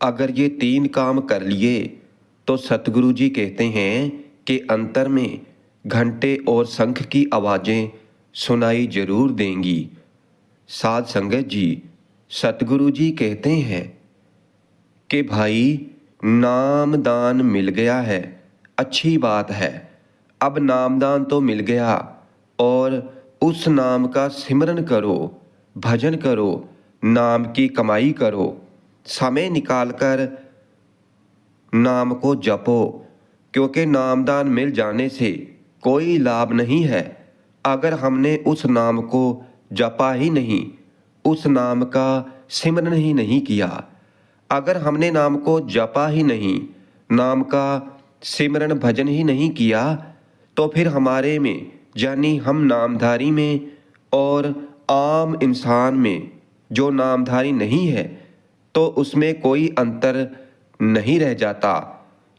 अगर ये 3 काम कर लिए तो सतगुरु जी कहते हैं कि अंतर में घंटे और शंख की आवाज़ें सुनाई जरूर देंगी। साध संगत जी, सतगुरु जी कहते हैं कि भाई नामदान मिल गया है, अच्छी बात है। अब नामदान तो मिल गया और उस नाम का सिमरन करो, भजन करो, नाम की कमाई करो, समय निकालकर नाम को जपो, क्योंकि नामदान मिल जाने से कोई लाभ नहीं है अगर हमने उस नाम को जपा ही नहीं, उस नाम का सिमरन ही नहीं किया। अगर हमने नाम को जपा ही नहीं, नाम का सिमरन भजन ही नहीं किया, तो फिर हमारे में यानी हम नामधारी में और आम इंसान में जो नामधारी नहीं है तो उसमें कोई अंतर नहीं रह जाता,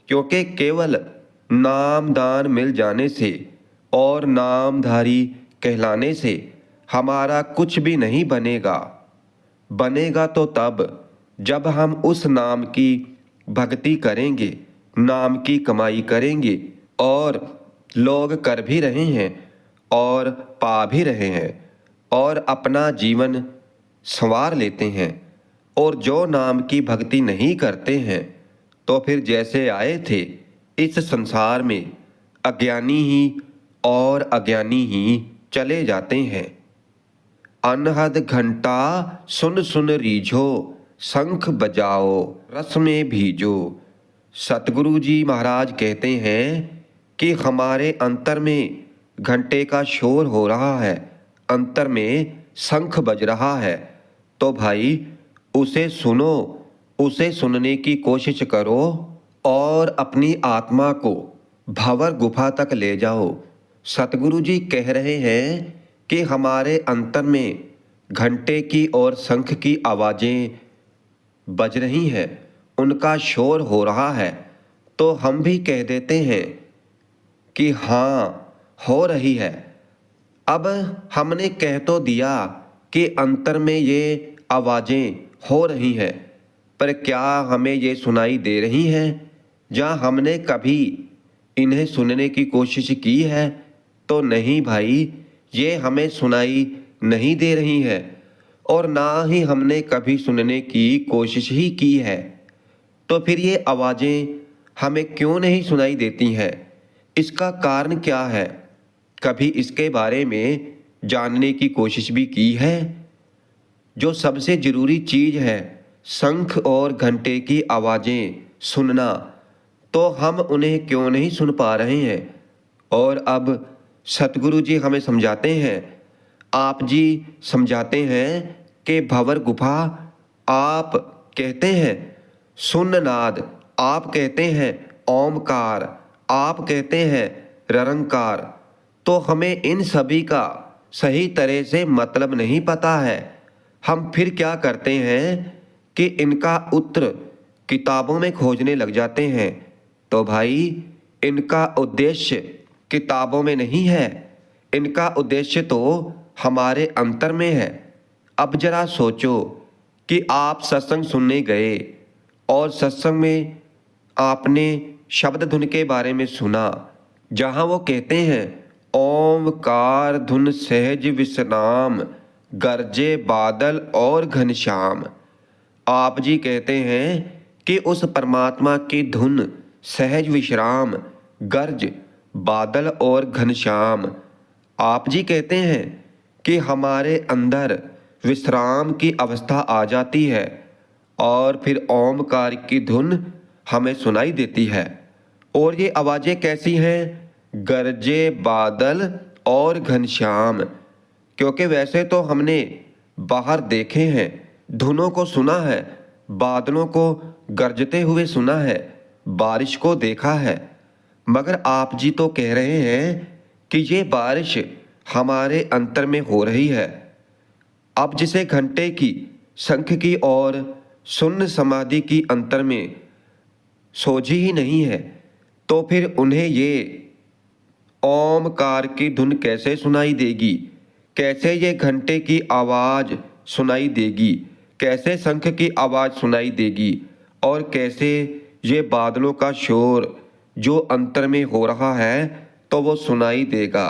क्योंकि केवल नामदान मिल जाने से और नामधारी कहलाने से हमारा कुछ भी नहीं बनेगा। बनेगा तो तब जब हम उस नाम की भक्ति करेंगे, नाम की कमाई करेंगे, और लोग कर भी रहे हैं और पा भी रहे हैं और अपना जीवन संवार लेते हैं। और जो नाम की भक्ति नहीं करते हैं तो फिर जैसे आए थे इस संसार में अज्ञानी ही और अज्ञानी ही चले जाते हैं। अनहद घंटा सुन सुन रीझो, शंख बजाओ रस में भीजो। सतगुरु जी महाराज कहते हैं कि हमारे अंतर में घंटे का शोर हो रहा है, अंतर में शंख बज रहा है, तो भाई उसे सुनो, उसे सुनने की कोशिश करो और अपनी आत्मा को भंवर गुफा तक ले जाओ। सतगुरु जी कह रहे हैं कि हमारे अंतर में घंटे की और शंख की आवाज़ें बज रही हैं, उनका शोर हो रहा है, तो हम भी कह देते हैं कि हाँ हो रही है। अब हमने कह तो दिया कि अंतर में ये आवाज़ें हो रही हैं, पर क्या हमें ये सुनाई दे रही हैं? या हमने कभी इन्हें सुनने की कोशिश की है? तो नहीं भाई, ये हमें सुनाई नहीं दे रही है और ना ही हमने कभी सुनने की कोशिश ही की है। तो फिर ये आवाज़ें हमें क्यों नहीं सुनाई देती हैं? इसका कारण क्या है? कभी इसके बारे में जानने की कोशिश भी की है? जो सबसे ज़रूरी चीज़ है, शंख और घंटे की आवाज़ें सुनना, तो हम उन्हें क्यों नहीं सुन पा रहे हैं? और अब सतगुरु जी हमें समझाते हैं, आप जी समझाते हैं कि भंवर गुफा आप कहते हैं सुन नाद, आप कहते हैं ओमकार, आप कहते हैं ररंकार, तो हमें इन सभी का सही तरह से मतलब नहीं पता है। हम फिर क्या करते हैं कि इनका उत्तर किताबों में खोजने लग जाते हैं। तो भाई इनका उद्देश्य किताबों में नहीं है, इनका उद्देश्य तो हमारे अंतर में है। अब जरा सोचो कि आप सत्संग सुनने गए और सत्संग में आपने शब्द धुन के बारे में सुना, जहाँ वो कहते हैं ओमकार धुन सहज विश्राम, गरजे बादल और घनश्याम। आप जी कहते हैं कि उस परमात्मा की धुन सहज विश्राम, गर्ज बादल और घनश्याम। आप जी कहते हैं कि हमारे अंदर विश्राम की अवस्था आ जाती है और फिर ओमकार की धुन हमें सुनाई देती है। और ये आवाज़ें कैसी हैं? गरजे बादल और घनश्याम। क्योंकि वैसे तो हमने बाहर देखे हैं, धुनों को सुना है, बादलों को गरजते हुए सुना है, बारिश को देखा है, मगर आप जी तो कह रहे हैं कि ये बारिश हमारे अंतर में हो रही है। अब जिसे घंटे की, शंख की और शून्य समाधि की अंतर में सोझी ही नहीं है, तो फिर उन्हें ये ओमकार की धुन कैसे सुनाई देगी? कैसे ये घंटे की आवाज़ सुनाई देगी? कैसे शंख की आवाज़ सुनाई देगी? और कैसे ये बादलों का शोर जो अंतर में हो रहा है तो वो सुनाई देगा,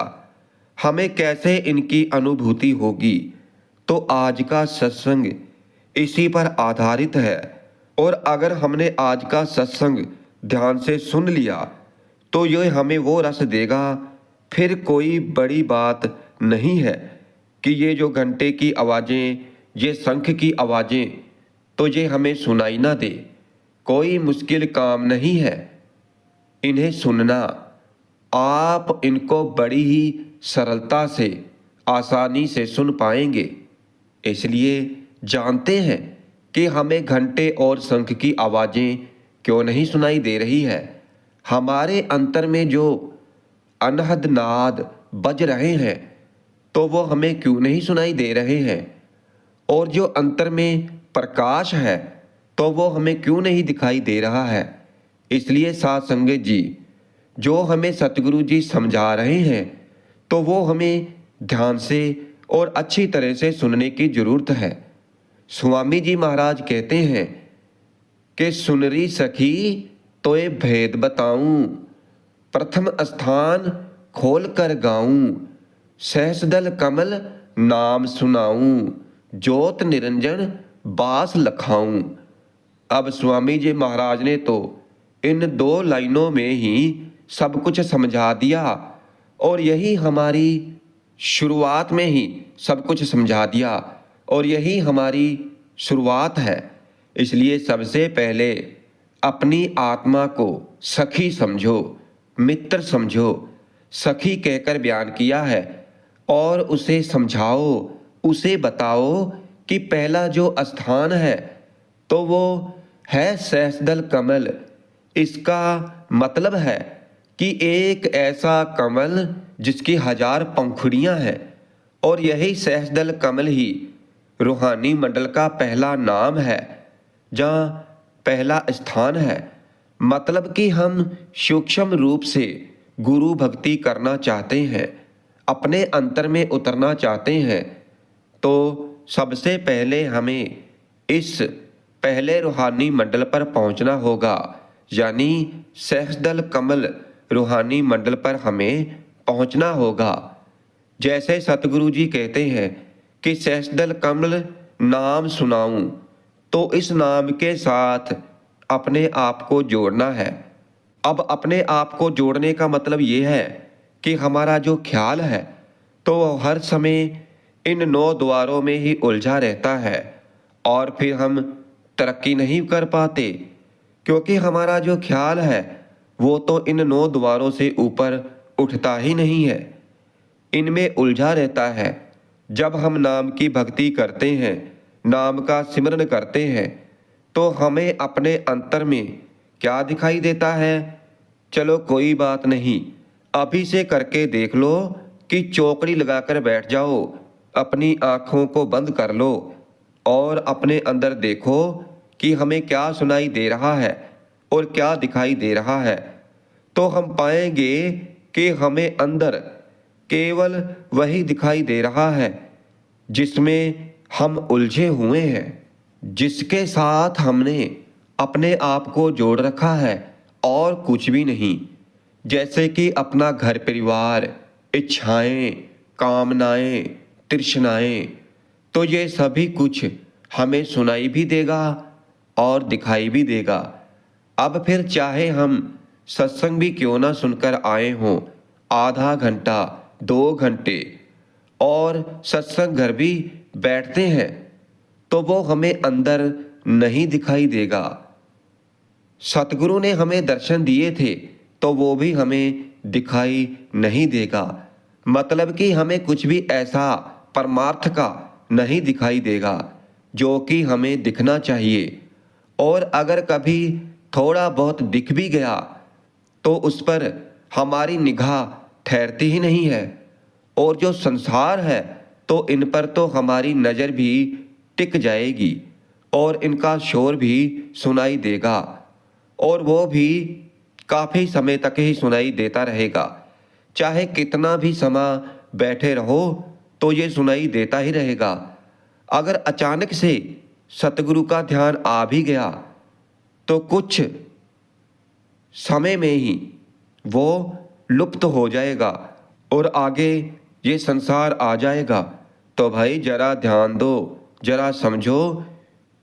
हमें कैसे इनकी अनुभूति होगी। तो आज का सत्संग इसी पर आधारित है। और अगर हमने आज का सत्संग ध्यान से सुन लिया तो ये हमें वो रस देगा। फिर कोई बड़ी बात नहीं है कि ये जो घंटे की आवाज़ें, ये शंख की आवाज़ें तो ये हमें सुनाई ना दे। कोई मुश्किल काम नहीं है इन्हें सुनना। आप इनको बड़ी ही सरलता से, आसानी से सुन पाएंगे। इसलिए जानते हैं कि हमें घंटे और शंख की आवाज़ें क्यों नहीं सुनाई दे रही है। हमारे अंतर में जो अनहद नाद बज रहे हैं तो वो हमें क्यों नहीं सुनाई दे रहे हैं। और जो अंतर में प्रकाश है तो वो हमें क्यों नहीं दिखाई दे रहा है। इसलिए साध संगत जी, जो हमें सतगुरु जी समझा रहे हैं तो वो हमें ध्यान से और अच्छी तरह से सुनने की जरूरत है। स्वामी जी महाराज कहते हैं कि सुनरी सखी तो ये भेद बताऊं, प्रथम स्थान खोल कर गाऊं, सहस्रदल कमल नाम सुनाऊं, ज्योत निरंजन बास लखाऊं। अब स्वामी जी महाराज ने तो इन 2 लाइनों में ही सब कुछ समझा दिया और यही हमारी शुरुआत में ही सब कुछ समझा दिया और यही हमारी शुरुआत है। इसलिए सबसे पहले अपनी आत्मा को सखी समझो, मित्र समझो। सखी कहकर बयान किया है और उसे समझाओ, उसे बताओ कि पहला जो स्थान है तो वो है सहस्रदल कमल। इसका मतलब है कि एक ऐसा कमल जिसकी 1000 पंखुड़ियां हैं और यही सहस्रदल कमल ही रूहानी मंडल का पहला नाम है, जहाँ पहला स्थान है। मतलब कि हम सूक्ष्म रूप से गुरु भक्ति करना चाहते हैं, अपने अंतर में उतरना चाहते हैं, तो सबसे पहले हमें इस पहले रूहानी मंडल पर पहुंचना होगा। यानी सहस्रदल कमल रूहानी मंडल पर हमें पहुंचना होगा। जैसे सतगुरु जी कहते हैं कि सहस्रदल कमल नाम सुनाऊं, तो इस नाम के साथ अपने आप को जोड़ना है। अब अपने आप को जोड़ने का मतलब ये है कि हमारा जो ख्याल है तो वह हर समय इन 9 द्वारों में ही उलझा रहता है और फिर हम तरक्की नहीं कर पाते, क्योंकि हमारा जो ख्याल है वो तो इन 9 द्वारों से ऊपर उठता ही नहीं है, इनमें उलझा रहता है। जब हम नाम की भक्ति करते हैं, नाम का सिमरन करते हैं, तो हमें अपने अंतर में क्या दिखाई देता है। चलो कोई बात नहीं, अभी से करके देख लो कि चौकड़ी लगाकर बैठ जाओ, अपनी आँखों को बंद कर लो और अपने अंदर देखो कि हमें क्या सुनाई दे रहा है और क्या दिखाई दे रहा है। तो हम पाएंगे कि हमें अंदर केवल वही दिखाई दे रहा है जिसमें हम उलझे हुए हैं, जिसके साथ हमने अपने आप को जोड़ रखा है और कुछ भी नहीं। जैसे कि अपना घर परिवार, इच्छाएं, कामनाएं, तृष्णाएं, तो ये सभी कुछ हमें सुनाई भी देगा और दिखाई भी देगा। अब फिर चाहे हम सत्संग भी क्यों ना सुनकर आए हों, आधा घंटा, 2 घंटे, और सत्संग घर भी बैठते हैं तो वो हमें अंदर नहीं दिखाई देगा। सतगुरु ने हमें दर्शन दिए थे तो वो भी हमें दिखाई नहीं देगा। मतलब कि हमें कुछ भी ऐसा परमार्थ का नहीं दिखाई देगा जो कि हमें दिखना चाहिए। और अगर कभी थोड़ा बहुत दिख भी गया तो उस पर हमारी निगाह ठहरती ही नहीं है। और जो संसार है तो इन पर तो हमारी नज़र भी टिक जाएगी और इनका शोर भी सुनाई देगा, और वो भी काफ़ी समय तक ही सुनाई देता रहेगा। चाहे कितना भी समय बैठे रहो तो ये सुनाई देता ही रहेगा। अगर अचानक से सतगुरु का ध्यान आ भी गया तो कुछ समय में ही वो लुप्त हो जाएगा और आगे ये संसार आ जाएगा। तो भाई जरा ध्यान दो, जरा समझो,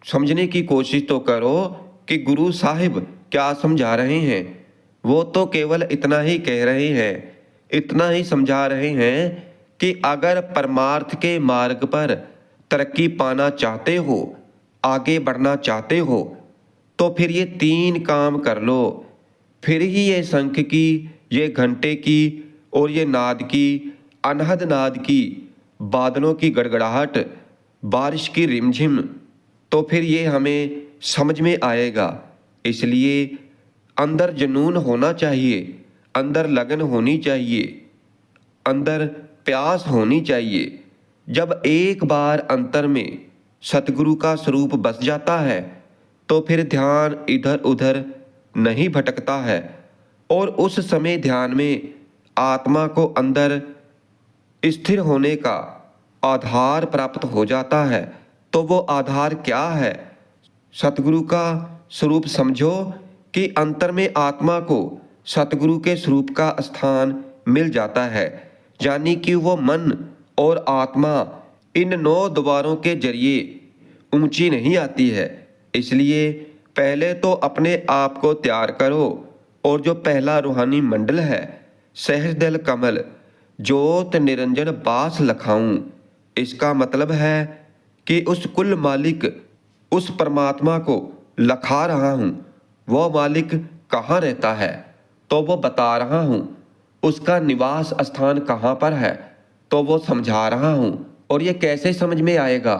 समझने की कोशिश तो करो कि गुरु साहिब क्या समझा रहे हैं। वो तो केवल इतना ही कह रहे हैं, इतना ही समझा रहे हैं कि अगर परमार्थ के मार्ग पर तरक्की पाना चाहते हो, आगे बढ़ना चाहते हो, तो फिर ये 3 काम कर लो। फिर ही ये शंख की, ये घंटे की और ये नाद की, अनहद नाद की, बादलों की गड़गड़ाहट, बारिश की रिमझिम, तो फिर ये हमें समझ में आएगा। इसलिए अंदर जुनून होना चाहिए, अंदर लगन होनी चाहिए, अंदर प्यास होनी चाहिए। जब एक बार अंतर में सतगुरु का स्वरूप बस जाता है तो फिर ध्यान इधर उधर नहीं भटकता है और उस समय ध्यान में आत्मा को अंदर स्थिर होने का आधार प्राप्त हो जाता है। तो वो आधार क्या है? सतगुरु का स्वरूप समझो कि अंतर में आत्मा को सतगुरु के स्वरूप का स्थान मिल जाता है, यानी कि वो मन और आत्मा इन 9 द्वारों के जरिए ऊंची नहीं आती है। इसलिए पहले तो अपने आप को तैयार करो और जो पहला रूहानी मंडल है, सहजदल कमल, ज्योत निरंजन बास लखाऊं, इसका मतलब है कि उस कुल मालिक, उस परमात्मा को लखा रहा हूँ। वो मालिक कहाँ रहता है तो वो बता रहा हूँ, उसका निवास स्थान कहाँ पर है तो वो समझा रहा हूँ। और ये कैसे समझ में आएगा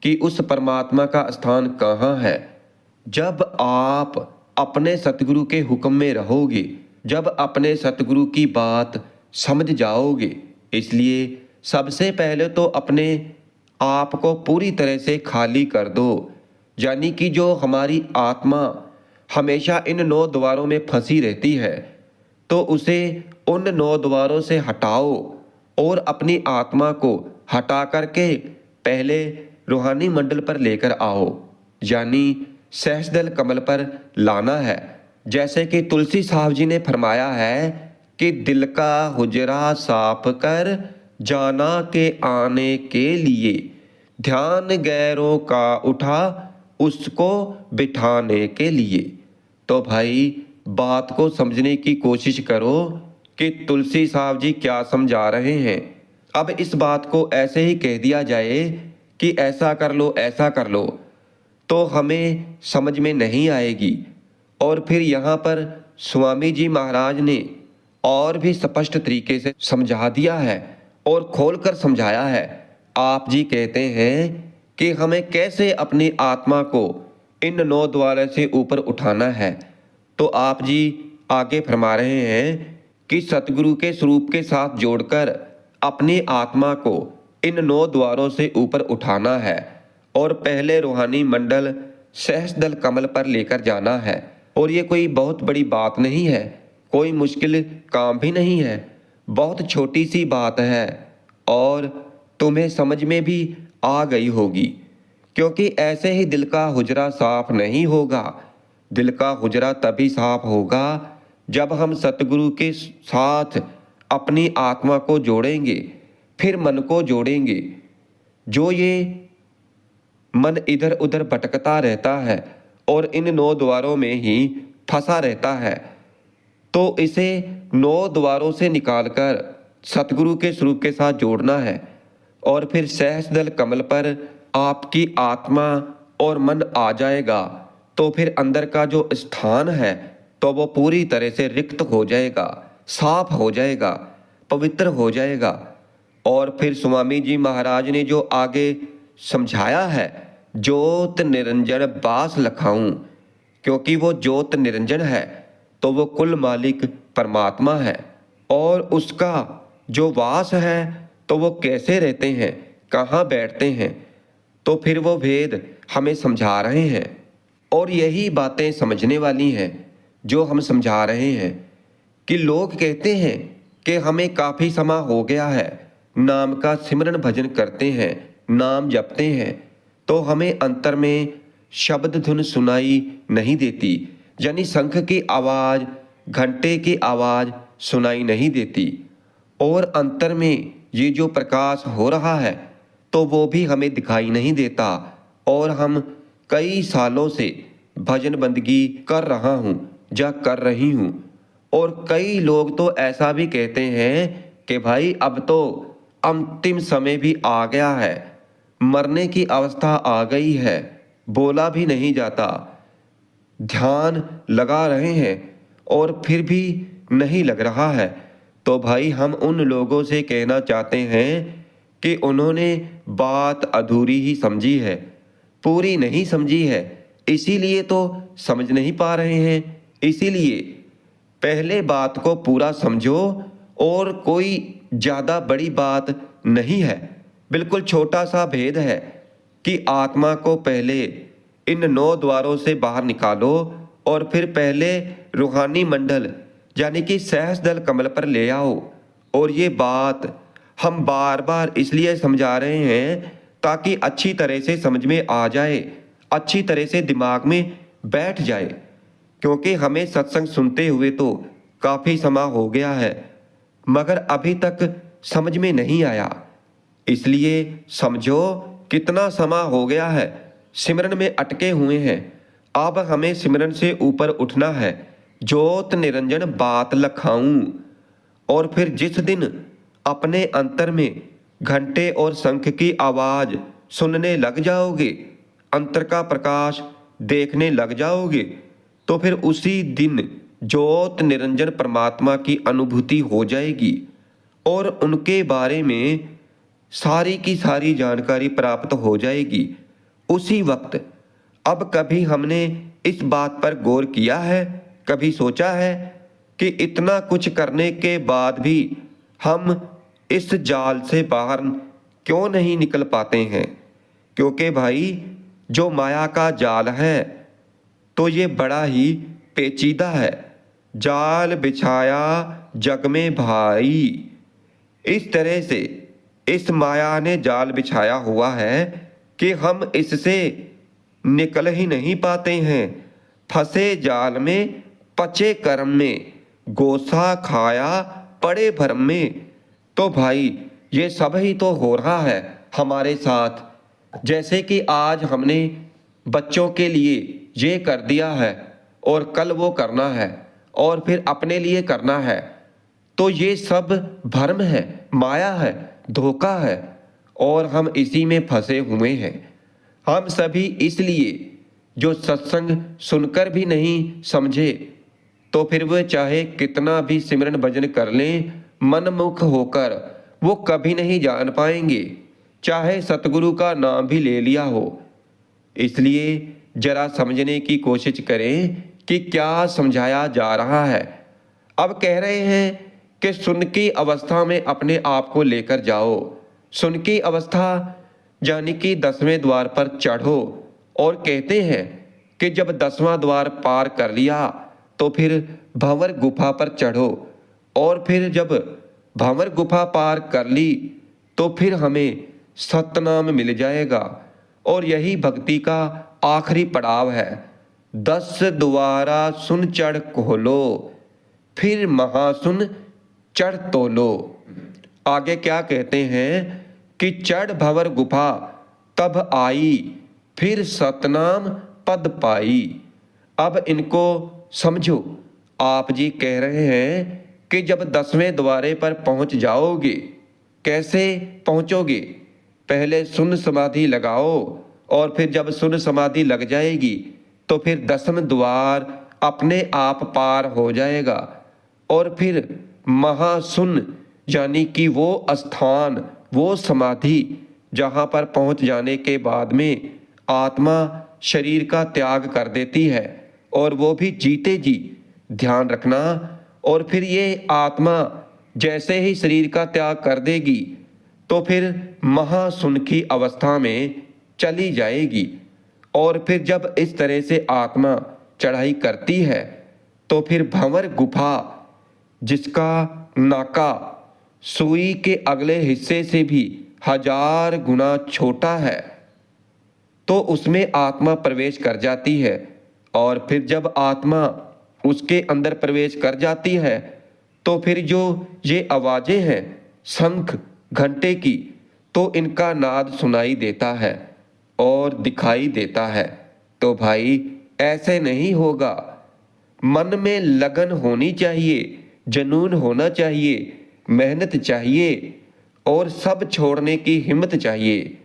कि उस परमात्मा का स्थान कहाँ है? जब आप अपने सतगुरु के हुक्म में रहोगे, जब अपने सतगुरु की बात समझ जाओगे। इसलिए सबसे पहले तो अपने आप को पूरी तरह से खाली कर दो, यानी कि जो हमारी आत्मा हमेशा इन 9 द्वारों में फंसी रहती है तो उसे उन 9 द्वारों से हटाओ और अपनी आत्मा को हटा करके पहले रूहानी मंडल पर लेकर आओ, यानी सहस्रदल कमल पर लाना है। जैसे कि तुलसी साहब जी ने फरमाया है कि दिल का हुजरा साफ कर जाना के आने के लिए, ध्यान गैरों का उठा उसको बिठाने के लिए। तो भाई बात को समझने की कोशिश करो कि तुलसी साहब जी क्या समझा रहे हैं। अब इस बात को ऐसे ही कह दिया जाए कि ऐसा कर लो, ऐसा कर लो, तो हमें समझ में नहीं आएगी। और फिर यहाँ पर स्वामी जी महाराज ने और भी स्पष्ट तरीके से समझा दिया है और खोलकर समझाया है। आप जी कहते हैं कि हमें कैसे अपनी आत्मा को इन 9 द्वारों से ऊपर उठाना है। तो आप जी आगे फरमा रहे हैं कि सतगुरु के स्वरूप के साथ जोड़कर अपनी आत्मा को इन 9 द्वारों से ऊपर उठाना है और पहले रूहानी मंडल सहस्रदल कमल पर लेकर जाना है। और ये कोई बहुत बड़ी बात नहीं है, कोई मुश्किल काम भी नहीं है, बहुत छोटी सी बात है और तुम्हें समझ में भी आ गई होगी। क्योंकि ऐसे ही दिल का हुजरा साफ नहीं होगा। दिल का हुजरा तभी साफ होगा जब हम सतगुरु के साथ अपनी आत्मा को जोड़ेंगे, फिर मन को जोड़ेंगे। जो ये मन इधर उधर भटकता रहता है और इन 9 द्वारों में ही फंसा रहता है, तो इसे 9 द्वारों से निकालकर सतगुरु के स्वरूप के साथ जोड़ना है। और फिर सहस्रदल कमल पर आपकी आत्मा और मन आ जाएगा तो फिर अंदर का जो स्थान है तो वो पूरी तरह से रिक्त हो जाएगा, साफ हो जाएगा, पवित्र हो जाएगा। और फिर स्वामी जी महाराज ने जो आगे समझाया है, ज्योत निरंजन बास लखाऊं, क्योंकि वो ज्योत निरंजन है तो वो कुल मालिक परमात्मा है। और उसका जो वास है तो वो कैसे रहते हैं, कहाँ बैठते हैं, तो फिर वो भेद हमें समझा रहे हैं। और यही बातें समझने वाली हैं जो हम समझा रहे हैं। कि लोग कहते हैं कि हमें काफ़ी समय हो गया है, नाम का सिमरन भजन करते हैं, नाम जपते हैं, तो हमें अंतर में शब्द धुन सुनाई नहीं देती, यानी शंख की आवाज़, घंटे की आवाज़ सुनाई नहीं देती। और अंतर में ये जो प्रकाश हो रहा है तो वो भी हमें दिखाई नहीं देता। और हम कई सालों से भजन बंदगी कर रहा हूँ या कर रही हूँ। और कई लोग तो ऐसा भी कहते हैं कि भाई अब तो अंतिम समय भी आ गया है, मरने की अवस्था आ गई है, बोला भी नहीं जाता, ध्यान लगा रहे हैं और फिर भी नहीं लग रहा है। तो भाई हम उन लोगों से कहना चाहते हैं कि उन्होंने बात अधूरी ही समझी है, पूरी नहीं समझी है, इसीलिए तो समझ नहीं पा रहे हैं। इसीलिए पहले बात को पूरा समझो, और कोई ज़्यादा बड़ी बात नहीं है, बिल्कुल छोटा सा भेद है कि आत्मा को पहले इन 9 द्वारों से बाहर निकालो और फिर पहले रूहानी मंडल यानी कि सहस्त्रदल कमल पर ले आओ। और ये बात हम बार बार इसलिए समझा रहे हैं ताकि अच्छी तरह से समझ में आ जाए, अच्छी तरह से दिमाग में बैठ जाए, क्योंकि हमें सत्संग सुनते हुए तो काफ़ी समय हो गया है मगर अभी तक समझ में नहीं आया। इसलिए समझो कितना समय हो गया है, सिमरन में अटके हुए हैं। अब हमें सिमरन से ऊपर उठना है, ज्योत निरंजन बात लखाऊं। और फिर जिस दिन अपने अंतर में घंटे और शंख की आवाज़ सुनने लग जाओगे, अंतर का प्रकाश देखने लग जाओगे, तो फिर उसी दिन ज्योत निरंजन परमात्मा की अनुभूति हो जाएगी और उनके बारे में सारी की सारी जानकारी प्राप्त हो जाएगी उसी वक्त। अब कभी हमने इस बात पर गौर किया है, कभी सोचा है कि इतना कुछ करने के बाद भी हम इस जाल से बाहर क्यों नहीं निकल पाते हैं? क्योंकि भाई जो माया का जाल है तो ये बड़ा ही पेचीदा है। जाल बिछाया जग में भाई, इस तरह से इस माया ने जाल बिछाया हुआ है कि हम इससे निकल ही नहीं पाते हैं। फंसे जाल में पचे कर्म में, गोसा खाया पड़े भरम में। तो भाई ये सब ही तो हो रहा है हमारे साथ। जैसे कि आज हमने बच्चों के लिए ये कर दिया है और कल वो करना है और फिर अपने लिए करना है, तो ये सब भ्रम है, माया है, धोखा है और हम इसी में फंसे हुए हैं। हम सभी इसलिए जो सत्संग सुनकर भी नहीं समझे, तो फिर वह चाहे कितना भी सिमरन भजन कर लें, मनमुख होकर वो कभी नहीं जान पाएंगे, चाहे सतगुरु का नाम भी ले लिया हो। इसलिए जरा समझने की कोशिश करें कि क्या समझाया जा रहा है। अब कह रहे हैं कि सुन की अवस्था में अपने आप को लेकर जाओ। सुन की अवस्था यानी कि 10वें द्वार पर चढ़ो, और कहते हैं कि जब 10वां द्वार पार कर लिया तो फिर भंवर गुफा पर चढ़ो, और फिर जब भंवर गुफा पार कर ली तो फिर हमें सतनाम मिल जाएगा। और यही भक्ति का आखिरी पड़ाव है। 10 द्वारा सुन चढ़ खोलो, फिर महासुन चढ़ तोलो। आगे क्या कहते हैं कि चढ़ भंवर गुफा तब आई, फिर सतनाम पद पाई। अब इनको समझो। आप जी कह रहे हैं कि जब 10वें द्वारे पर पहुंच जाओगे, कैसे पहुंचोगे? पहले सुन समाधि लगाओ, और फिर जब सुन समाधि लग जाएगी तो फिर 10वें द्वार अपने आप पार हो जाएगा। और फिर महासुन यानी कि वो स्थान, वो समाधि जहाँ पर पहुँच जाने के बाद में आत्मा शरीर का त्याग कर देती है, और वो भी जीते जी। ध्यान रखना। और फिर ये आत्मा जैसे ही शरीर का त्याग कर देगी तो फिर महासुन की अवस्था में चली जाएगी। और फिर जब इस तरह से आत्मा चढ़ाई करती है तो फिर भंवर गुफा, जिसका नाका सुई के अगले हिस्से से भी 1000 गुना छोटा है, तो उसमें आत्मा प्रवेश कर जाती है, और फिर जब आत्मा उसके अंदर प्रवेश कर जाती है तो फिर जो ये आवाज़ें हैं शंख घंटे की, तो इनका नाद सुनाई देता है और दिखाई देता है। तो भाई ऐसे नहीं होगा, मन में लगन होनी चाहिए, जुनून होना चाहिए, मेहनत चाहिए और सब छोड़ने की हिम्मत चाहिए।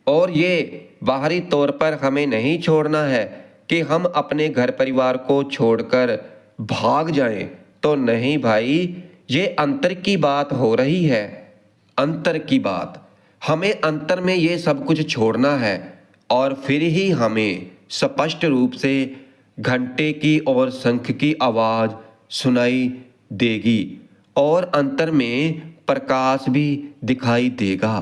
और ये बाहरी तौर पर हमें नहीं छोड़ना है कि हम अपने घर परिवार को छोड़कर भाग जाएं, तो नहीं भाई, ये अंतर की बात हो रही है। अंतर की बात, हमें अंतर में ये सब कुछ छोड़ना है और फिर ही हमें स्पष्ट रूप से घंटे की और शंख की आवाज़ सुनाई देगी और अंतर में प्रकाश भी दिखाई देगा।